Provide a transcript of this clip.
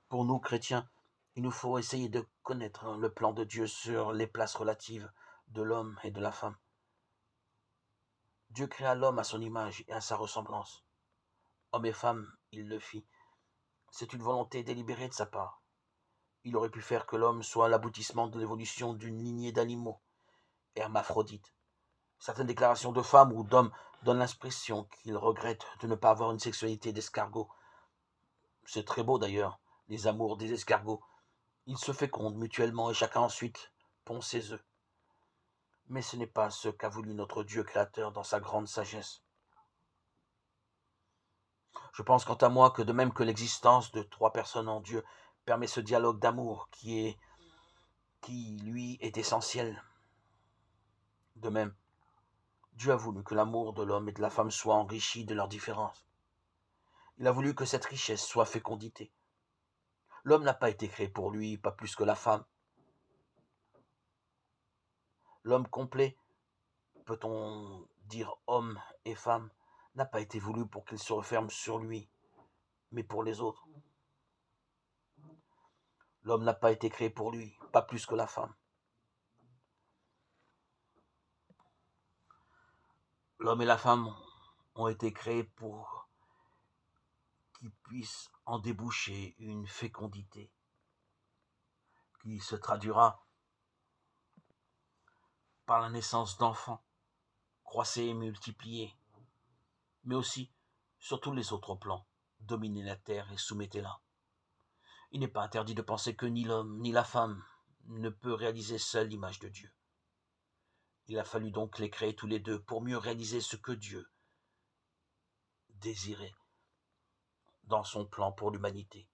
Pour nous, chrétiens, il nous faut essayer de connaître le plan de Dieu sur les places relatives de l'homme et de la femme. Dieu créa l'homme à son image et à sa ressemblance. Homme et femme, il le fit. C'est une volonté délibérée de sa part. Il aurait pu faire que l'homme soit l'aboutissement de l'évolution d'une lignée d'animaux, hermaphrodites. Certaines déclarations de femmes ou d'hommes donnent l'impression qu'ils regrettent de ne pas avoir une sexualité d'escargot. C'est très beau d'ailleurs, les amours des escargots. Ils se fécondent mutuellement et chacun ensuite pond ses œufs. Mais ce n'est pas ce qu'a voulu notre Dieu créateur dans sa grande sagesse. Je pense quant à moi que de même que l'existence de trois personnes en Dieu permet ce dialogue d'amour qui lui est essentiel, de même, Dieu a voulu que l'amour de l'homme et de la femme soit enrichi de leurs différences. Il a voulu que cette richesse soit fécondité. L'homme n'a pas été créé pour lui, pas plus que la femme. L'homme complet, peut-on dire homme et femme, n'a pas été voulu pour qu'il se referme sur lui, mais pour les autres. L'homme n'a pas été créé pour lui, pas plus que la femme. L'homme et la femme ont été créés pour qu'ils puissent en déboucher une fécondité qui se traduira par la naissance d'enfants, croissez et multipliez, mais aussi sur tous les autres plans, dominez la terre et soumettez-la. Il n'est pas interdit de penser que ni l'homme ni la femme ne peut réaliser seul l'image de Dieu. Il a fallu donc les créer tous les deux pour mieux réaliser ce que Dieu désirait dans son plan pour l'humanité.